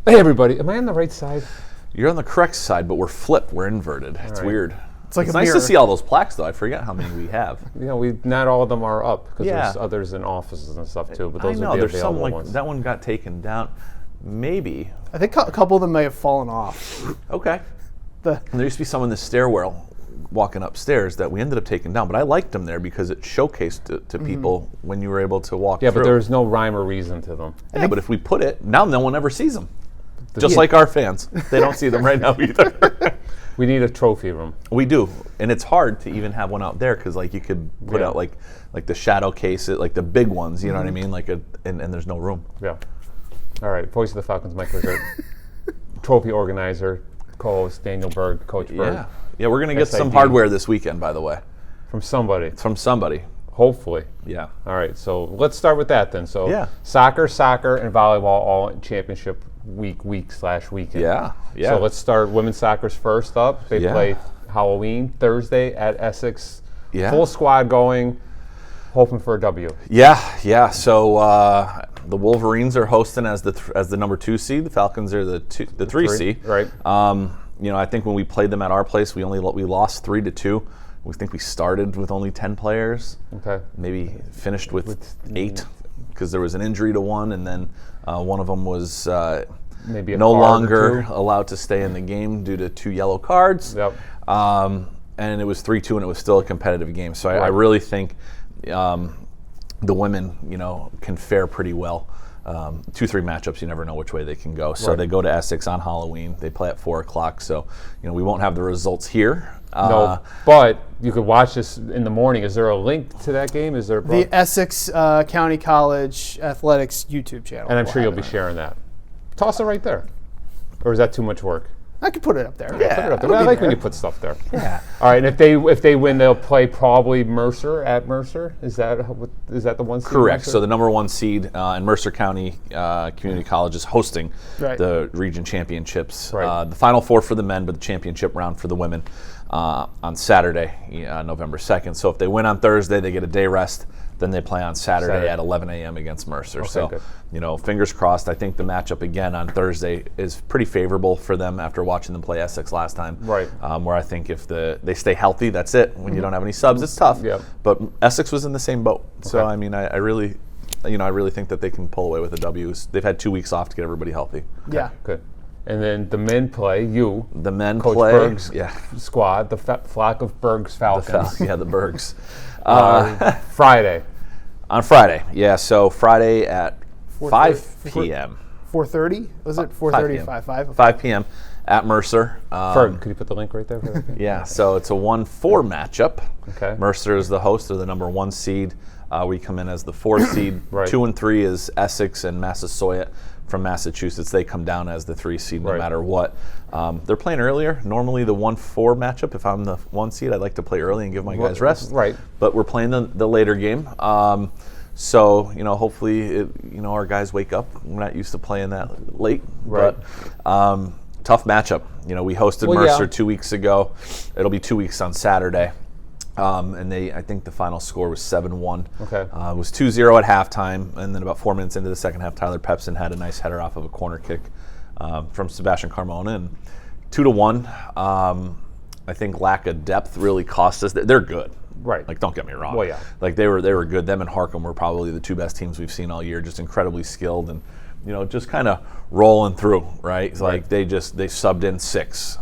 Hey, everybody. Am I on the right side? You're on the correct side, but we're flipped. We're inverted. It's weird. It's like it's a nice mirror. to see all those plaques, though. I forget how many we have. Not all of them are up because Yeah. there's others in offices and stuff too. But I those know are the there's some available like ones. that one got taken down. Maybe. I think a couple of them may have fallen off. Okay. And there used to be some in the stairwell walking upstairs that we ended up taking down, but I liked them there because it showcased to people when you were able to walk Yeah, through. but there's no rhyme or reason to them. Yeah, but if we put it, now no one ever sees them. Just like our fans. They don't see them right now either. We need a trophy room. We do, and it's hard to even have one out there because like you could put out like the shadow case, like the big ones. You know what I mean? Like and there's no room. Yeah. All right. Voice of the Falcons, Mike Rickert. Trophy organizer, co-host Daniel Berg, Coach Berg. Yeah, we're gonna get some SID. hardware this weekend, by the way, From somebody. from somebody. Hopefully. Yeah. All right. So let's start with that then. So Yeah. soccer, and volleyball all in championship weekend. Yeah. So let's start women's soccer's first up. They Yeah. play Halloween Thursday at Essex. Yeah. Full squad going, hoping for a W. Yeah. So the Wolverines are hosting as the number 2 seed. The Falcons are the 3 seed. Right. I think when we played them at our place, we lost 3-2. We think we started with only 10 players. Okay. Maybe finished with 8 because there was an injury to one, and then one of them was Maybe a no card or longer two. allowed to stay in the game due to 2 yellow cards. Yep. And it was 3-2, and it was still a competitive game. So I really think the women, can fare pretty well. 2-3 matchups, you never know which way they can go. So they go to Essex on Halloween. They play at 4:00. So we won't have the results here. No, but you could watch this in the morning. Is there a link to that game? Is there The Essex County College Athletics YouTube channel. and I'm sure will you'll have be it. sharing that. Toss it right there. Or is that too much work? I could put it up there. Put it up there. it'll I be like when there. you put stuff there. Yeah. All right, and if they win, they'll play probably Mercer at Mercer. Is that the one seed? Correct. Mercer? So the number 1 seed in Mercer County Community College is hosting the region championships. Right. The Final Four for the men, but the championship round for the women on Saturday, November 2nd. So if they win on Thursday, they get a day rest. Then they play on Saturday at 11 a.m. against Mercer. So, good. Fingers crossed. I think the matchup again on Thursday is pretty favorable for them after watching them play Essex last time. Right. Where I think if they stay healthy, that's it. When you don't have any subs, it's tough. Yep. But Essex was in the same boat. So, Okay. I mean, I really think that they can pull away with the W's. They've had 2 weeks off to get everybody healthy. Yeah. Good. And then the men play The men Coach play. Berg's Yeah. squad, the flock of Berg's Falcons. The Bergs. Friday. On Friday. Yeah, so Friday at 5 4:30. p.m. 4:30? Was it 4:30? 5. 5 p.m. at Mercer. Ferg, could you put the link right there? For that? Yeah, so it's a 1-4 matchup. Okay. Mercer is the host. They're the number 1 seed. We come in as the 4th seed. Right. 2 and 3 is Essex and Massasoit from Massachusetts. They come down as the 3 seed no matter what. They're playing earlier. Normally the 1-4 matchup, if I'm the 1 seed, I'd like to play early and give my guys rest. Right. But we're playing the later game. So, hopefully, our guys wake up. We're not used to playing that late. Right. But tough matchup. We hosted Well, Mercer yeah. 2 weeks ago. It'll be 2 weeks on Saturday. And I think the final score was 7-1. Okay. It was 2-0 at halftime, and then about 4 minutes into the second half, Tyler Pepsin had a nice header off of a corner kick from Sebastian Carmona, and 2-1. I think lack of depth really cost us. They're good. Right. Like, don't get me wrong. Well, yeah. Like, they were good. Them and Harcum were probably the 2 best teams we've seen all year, just incredibly skilled and, just kind of rolling through, right? It's like they subbed in 6.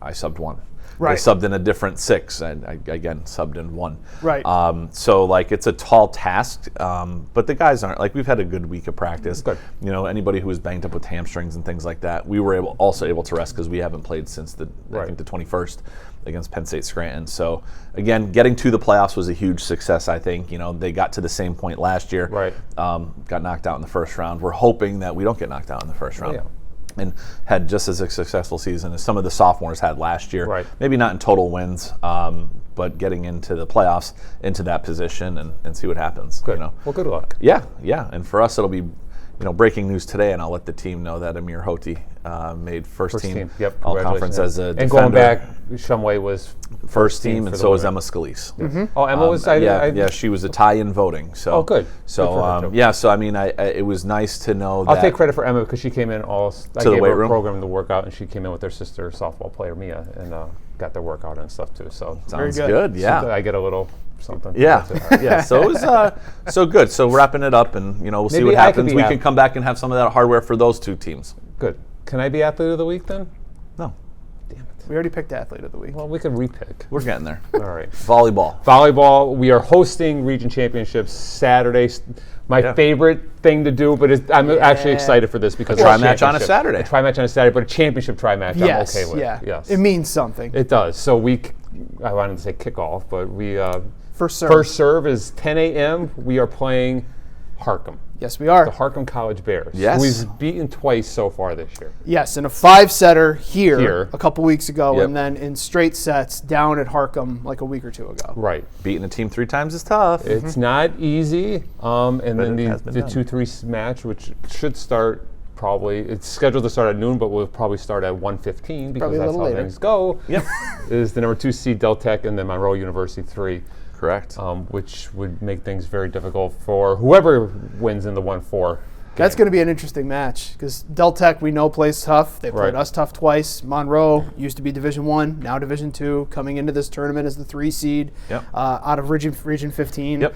I subbed 1. Right. They subbed in a different 6. I again, subbed in 1. Right. So, like, it's a tall task, but the guys aren't. Like, we've had a good week of practice. Good. Anybody who was banged up with hamstrings and things like that, we were also able to rest because we haven't played since I think the 21st against Penn State Scranton. So, again, getting to the playoffs was a huge success, I think. They got to the same point last year. Right. Got knocked out in the first round. We're hoping that we don't get knocked out in the first round. Yeah. And had just as a successful season as some of the sophomores had last year. Right. Maybe not in total wins, but getting into the playoffs, into that position, and see what happens. Good. Well, good luck. Yeah. And for us, it'll be, breaking news today, and I'll let the team know that Amir Hoti made first team Yep. all conference as a defender. And going back, Shumway was first team, and for so the was women. Emma Scalise. Oh, Emma was. Yeah, she was a tie-in voting. So Oh, good. So Good for her, too. yeah, so I mean, it was nice to know that. I'll take credit for Emma because she came in I the gave weight her a room? program to work out, and she came in with her sister, softball player Mia, and got their workout and stuff too. So Sounds Very good. good. Yeah. I get a little something. Yeah, That's it. yeah. So it was so good. So wrapping it up, and we'll see Maybe what I could happens. be We app- can come back and have some of that hardware for those two teams. Good. Can I be athlete of the week then? No, Damn it. We already picked athlete of the week. Well, we can repick. we're getting there. All right. Volleyball. Volleyball. We are hosting region championships Saturday. My Yeah. favorite thing to do, but I'm actually excited for this because A it's tri-match on a championship. Saturday. A tri-match on a Saturday, but a championship tri-match Yes, I'm okay with. yeah. Yes. It means something. It does. So I wanted to say kickoff, but we First serve. first serve is 10 a.m. We are playing Harcum, Yes, we are. the Harcum College Bears. Yes. Who we've beaten twice so far this year. Yes, in a 5-setter here, a couple weeks ago, Yep. and then in straight sets down at Harcum like a week or two ago. Right. Beating a team 3 times is tough. It's not easy. And then it has been the done. 2-3 match, which should start probably, it's scheduled to start at noon, but we'll probably start at 1:15 because Probably a that's little how later. things go. Yep. Is the number 2 seed Del Tech and then Monroe University 3. Correct. Which would make things very difficult for whoever wins in the 1-4. That's going to be an interesting match because Del Tech we know plays tough. They played Right. us tough twice. Monroe used to be Division I, now Division II, coming into this tournament as the 3 seed Yep. out of Region 15. Yep.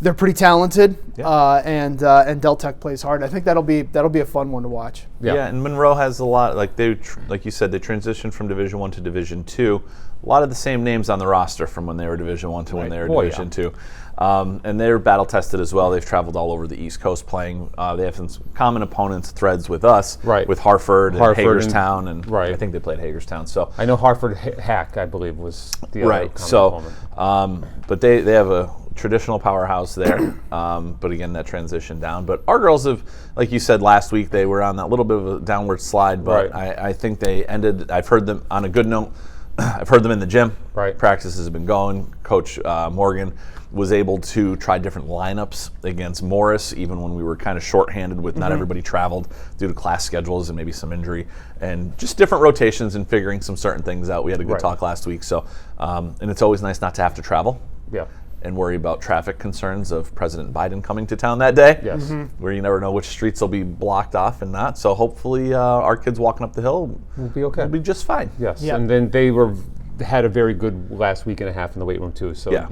They're pretty talented, Yep. and Del Tech plays hard. I think that'll be a fun one to watch. Yeah. And Monroe has a lot, like you said, they transitioned from Division I to Division II. A lot of the same names on the roster from when they were Division I to when they were Oh, Division II. And they're battle tested as well. They've traveled all over the East Coast playing. They have some common opponents threads with us, Right. with Hartford and Hartford and- Hagerstown, and right. I think they played Hagerstown. So I know Hartford Hack, I believe, was the other right. common So, opponent. but they have a traditional powerhouse there. But again, that transition down. But our girls have, like you said last week, they were on that little bit of a downward slide. But Right. I think they ended. I've heard them on a good note. I've heard them in the gym. Right. Practices have been going. Coach Morgan was able to try different lineups against Morris, even when we were kind of shorthanded with not everybody traveled due to class schedules and maybe some injury, and just different rotations and figuring some certain things out. We had a good Right. talk last week. So, and it's always nice not to have to travel Yeah. and worry about traffic concerns of President Biden coming to town that day. Yes. Where you never know which streets will be blocked off and not. So hopefully our kids walking up the hill We'll be okay. will be just fine. Yes, Yep. and then they had a very good last week and a half in the weight room too. So Yeah.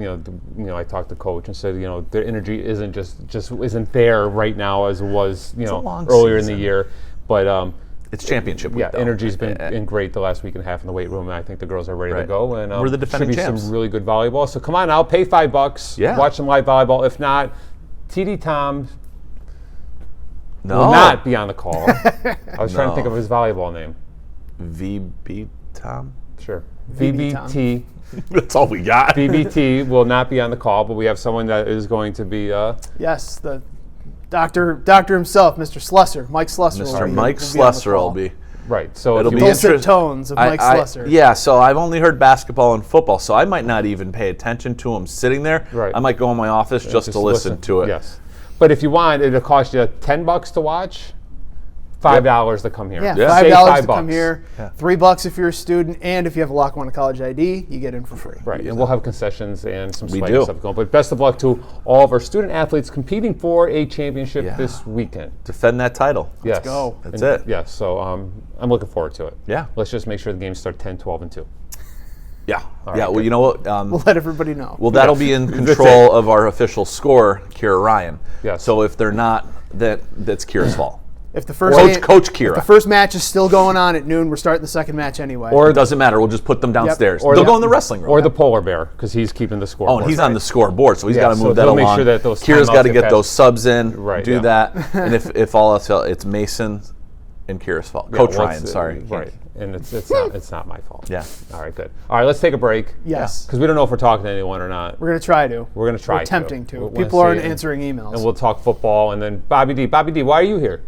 I talked to coach and said their energy isn't just isn't there right now as it was a long earlier in season. the year, but It's championship week, yeah, though. energy's been great the last week and a half in the weight room, and I think the girls are ready to Right. go. And We're the defending should be champs. some really good volleyball. So come on out, pay $5, Yeah. watch some live volleyball. If not, TD Tom No. will not be on the call. I was trying to think No. of his volleyball name. VB Tom? Sure, VB Tom. VBT. That's all we got. BBT will not be on the call, but we have someone that is going to be. Yes, the doctor himself, Mr. Slusser, Mike Slusser. will Mr. be- Mike will be on the Slusser will call. be. Right. So It'll if be you Dulcet interest- tones of Mike Slusser. Yeah, so I've only heard basketball and football, so I might not even pay attention to him sitting there. Right. I might go in my office just to listen to it. Yes. But if you want, it'll cost you $10 to watch, $5 to come here. Yeah, Yeah. $5 Save to come $5. here, $3 if you're a student, and if you have a Lackawanna College ID, you get in for free. Right, and we'll have concessions and some We swag do. stuff going. But best of luck to all of our student athletes competing for a championship Yeah. this weekend. Defend that title. Yes. go. That's And- it. Yes, so I'm looking forward to it. Yeah. Let's just make sure the games start 10, 12, and 2. Yeah. right, Yeah, well, good. you know what? We'll let everybody know. Well, that'll be in control of our official score, Kira Ryan. Yes. So if they're not, that's Kira's fault. If the first Coach Kira. if the first match is still going on at noon, we're starting the second match anyway. Or it doesn't matter. We'll just put them downstairs. Or They'll the- go in the wrestling room. Or the polar bear, because he's keeping the score. Oh, and he's on the scoreboard, so he's Yeah, got to so move that he'll along. make sure that those Kira's timeouts got to get get those passed. subs in, Right, do yeah. that, and if all else, it's Mason and Kira's fault. Coach Ryan, sorry. Right, and it's not my fault. Yeah. All right, good. All right, let's take a break. Yes. Because we don't know if we're talking to anyone or not. We're going to try to. We're going to try. We're attempting to. We'll People see aren't it. answering emails. And we'll talk football, and then Bobby D. Bobby D, why are you here?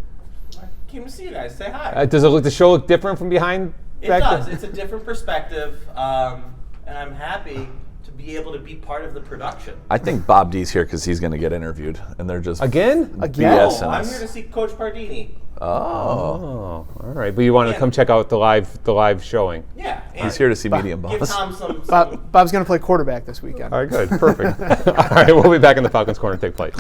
Came to see you guys. Say hi. Does the show look different from behind? It back does. there? It's a different perspective, and I'm happy to be able to be part of the production. I think Bob D's here because he's going to get interviewed, and they're just Again? Again? BS Oh, I'm us. here to see Coach Pardini. Oh, Oh, all right. right, but you wanted to come check out the live showing. Yeah. He's here to see medium Give balls. Tom some. Bob's going to play quarterback this weekend. All right, good, perfect. All right, we'll be back in the Falcons corner. Take place.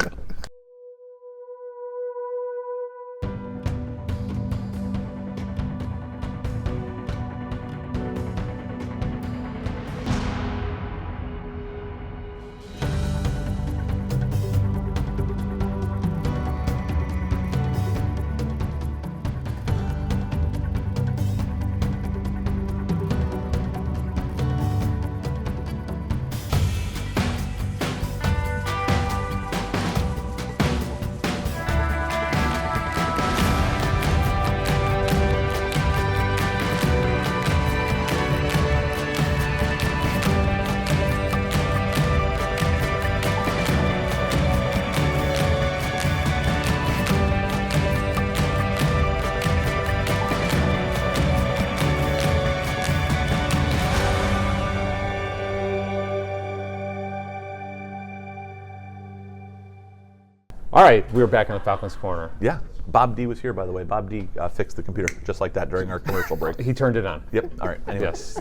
All right, we're back in the Falcons corner. Yeah. Bob D was here, by the way. Bob D fixed the computer just like that during our commercial break. He turned it on. Yep. All right. Anyway. Yes.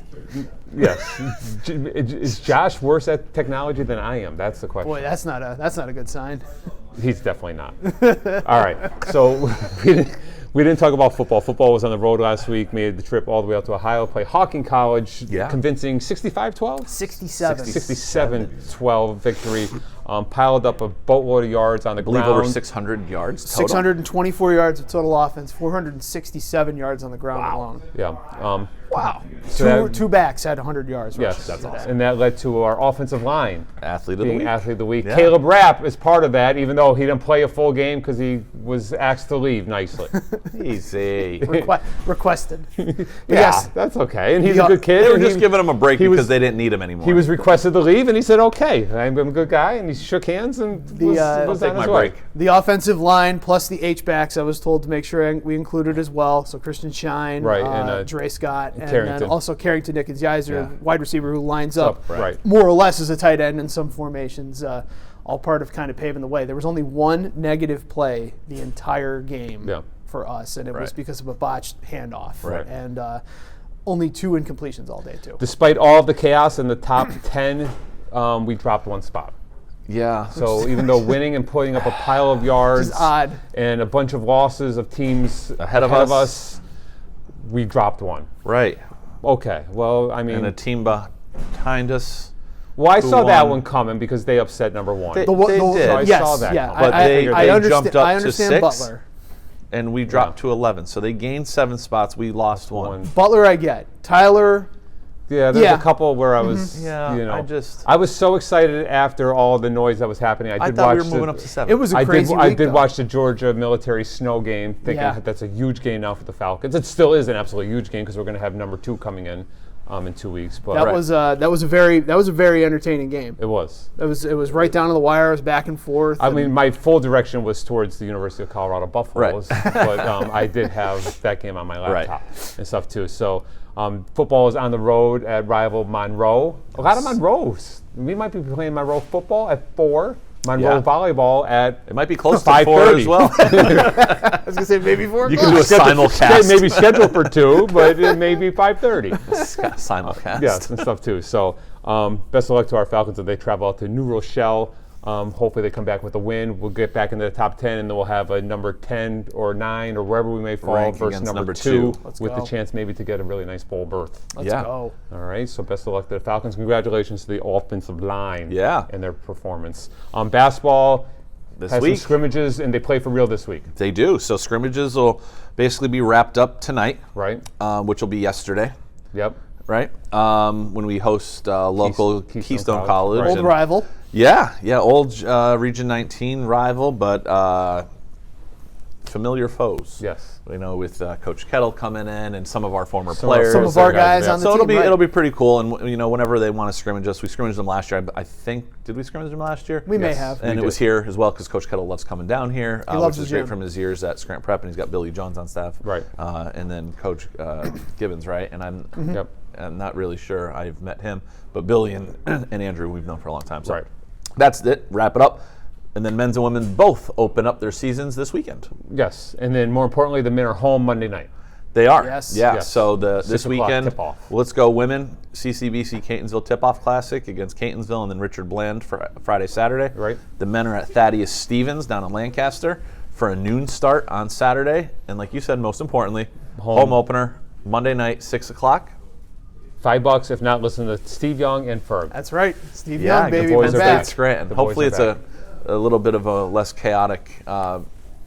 Yes. Is Josh worse at technology than I am? That's the question. Boy, that's not a good sign. He's definitely not. All right. So we didn't talk about football. Football was on the road last week, made the trip all the way out to Ohio, play Hawking College, convincing 65-12? 67. 67-12 victory. Piled up a boatload of yards on the I believe ground. over 600 yards total. 624 yards of total offense, 467 yards on the ground alone. Yeah. Wow. So Two backs had 100 yards. yes, rushing today. and that led to our offensive line Athlete of the being week. athlete of the week. Yeah. Caleb Rapp is part of that, even though he didn't play a full game because he was asked to leave nicely. Easy. Requested. But Yeah, yes, that's okay. And he's The- a good kid. They were and just giving him a break he because was- they didn't need him anymore. He was requested to leave, and he said, "Okay, I'm a good guy," and he shook hands and was I'll take on my his way. break. the offensive line plus the H-backs I was told to make sure we included as well. So Christian Shine, Right, and, Dre Scott, and then Carrington. also Carrington Nickens-Yizer, wide receiver who lines up Right. more or less as a tight end in some formations. All part of kind of paving the way. There was only one negative play the entire game for us, and it was because of a botched handoff. Right. And only 2 incompletions all day, too. Despite all of the chaos in the top 10, we dropped one spot. Yeah. So even though winning and putting up a pile of yards Which is odd. and a bunch of losses of teams Ahead of us. we dropped one. Right. Okay, well, I mean, And a team behind us. well, I who saw that won. one coming because they upset number one. They- The did. So I yes, saw that yeah. coming. But they understand, jumped up I to understand 6. Butler. And we dropped to 11. So they gained 7 spots. We lost one. Butler, I get. Tyler, Yeah, there's Yeah. a couple where I was, Yeah, you know, I I was so excited after all the noise that was happening. I I did thought watch we were moving up to 7. it was a I crazy did. I week, did though. watch the Georgia military snow game, thinking Yeah. that's a huge game now for the Falcons. It still is an absolutely huge game because we're going to have number 2 coming in 2 weeks. But That was a very entertaining game. it was. It was right down to the wire. It was back and forth. I mean, my full direction was towards the University of Colorado Buffaloes, but I did have that game on my laptop and stuff too. So football is on the road at rival Monroe. A lot of Monroes. We might be playing Monroe football at 4. Monroe volleyball at It might be close to 5:30. 4 as well. I was gonna say maybe 4 You can do a simulcast. Maybe scheduled for 2, but it may be 5:30. Simulcast. Yes, and stuff too. So best of luck to our Falcons as they travel out to New Rochelle. Hopefully they come back with a win. We'll get back into the top 10, and then we'll have a number 10 or 9 or wherever we may fall Rank versus against number number 2 two. Let's with the go. chance maybe to get a really nice bowl berth. Let's Yeah. go. All right, so best of luck to the Falcons. Congratulations to the offensive line and their performance. Basketball This has week. some scrimmages, and they play for real this week, They do. So scrimmages will basically be wrapped up tonight, right? which will be yesterday, Yep. right? When we host local Keystone College. Old and- rival. Yeah, old Region 19 rival, but familiar foes. Yes. You know, with Coach Kettle coming in and some of our former players. Some of our guys on the So team. right. it'll be pretty cool, and you know, whenever they want to scrimmage us, we scrimmaged them last year. I think, did we scrimmage them last year? We may have. And it was here as well because Coach Kettle loves coming down here, loves which is the great gym. from his years at Scranton Prep, and he's got Billy Jones on staff. Right. And then Coach Gibbons, right? And Yep. I'm not really sure I've met him, but Billy and Andrew we've known for a long time. So Right. that's it. Wrap it up. And then men's and women both open up their seasons this weekend. Yes, and then more importantly, the men are home Monday night. They are. Yes. Yeah. Yes. So this 6 o'clock weekend, tip-off. let's go women CCBC Catonsville Tip-Off Classic against Catonsville and then Richard Bland for Friday, Saturday. Right. The men are at Thaddeus Stevens down in Lancaster for a noon start on Saturday. And like you said, most importantly, home opener Monday night, 6 o'clock. $5 if not. Listen to Steve Young and Ferg. That's right. Steve Yeah, Young, baby, the boys we're are back. back. Scranton. The Hopefully boys it's are a little bit of a less chaotic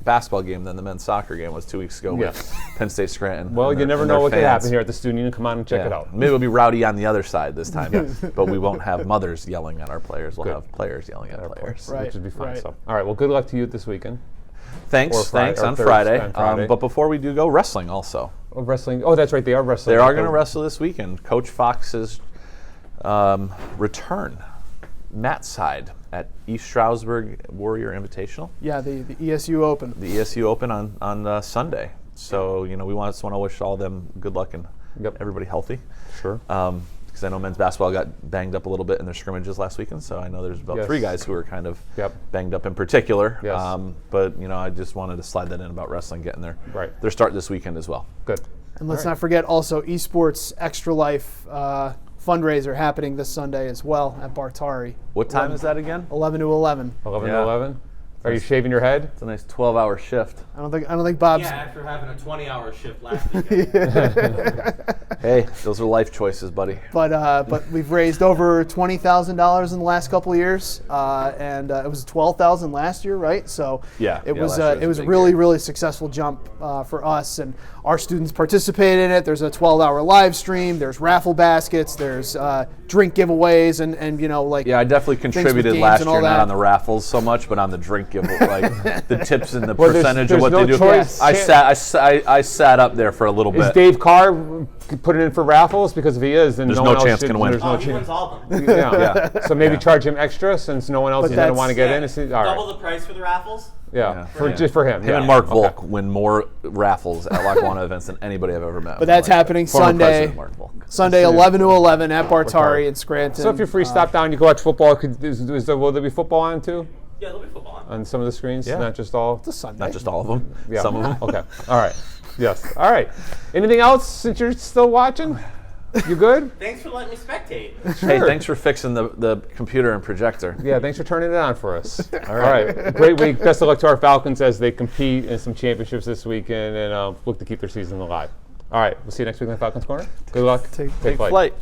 basketball game than the men's soccer game was 2 weeks ago with Penn State Scranton. Well, and you their- never and know their what could fans. happen here at the Student Union. Come on and check it out. Maybe it'll be rowdy on the other side this time, but we won't have mothers yelling at our players. We'll have players yelling at our players. Right. Which would be fun. Right. So, all right. Well, good luck to you this weekend. Thanks Or on Thursday, Friday. on Friday. But before we do go, wrestling also. Oh, wrestling. Oh, that's right. They are wrestling. They are going to wrestle this weekend. Coach Fox's return, Matt side at East Stroudsburg Warrior Invitational. Yeah, the ESU Open. The ESU Open on Sunday. So, we just want to wish all them good luck and everybody healthy. Sure. Because I know men's basketball got banged up a little bit in their scrimmages last weekend, so I know there's about 3 guys who are kind of banged up in particular. Yes. But I just wanted to slide that in about wrestling getting their start this weekend as well. Good. And let's not forget also Esports Extra Life fundraiser happening this Sunday as well at Bartari. What time is that again? 11 to 11. 11 to 11. Are you shaving your head? It's a nice 12-hour shift. I don't think Bob's. Yeah, after having a 20-hour shift last weekend. Hey, those are life choices, buddy. But we've raised over $20,000 in the last couple of years, and it was $12,000 last year, right? So it was last year it was a a big really year. successful jump for us, and our students participate in it. There's a 12-hour live stream. There's raffle baskets. There's drink giveaways, and Yeah, I definitely contributed games last and all year, not that. on the raffles so much, but on the drink giveaway, like the tips and the Well, there's- percentage there's of what no they do. choice. I sat up there for a little Is bit. Dave Carr putting in for raffles? Because if he is, then There's no no one else chance should, gonna win. There's Oh, no he chance. wins all of them. Yeah. So maybe charge him extra since no one else But is going to that's- want to get in. All Double right. the price for the raffles? Yeah. Just for him. Him and Mark Volk win more raffles at Lackawanna events than anybody I've ever met. But that's happening Former Sunday. President Mark Volk. Sunday, 11 to 11 at Bartari in Scranton. So if you're free, stop down. You go watch football. Will there be football on too? Yeah, there'll be football on. On some of the screens, Yeah. not just all. It's a Sunday. Not just all of them. Yeah. Some of them. Okay. All right. Yes. All right. Anything else since you're still watching? You good? Thanks for letting me spectate. Hey, thanks for fixing the computer and projector. Yeah, thanks for turning it on for us. All right. Great week. Best of luck to our Falcons as they compete in some championships this weekend and look to keep their season alive. All right. We'll see you next week on Falcons Corner. Good luck. Take Take flight.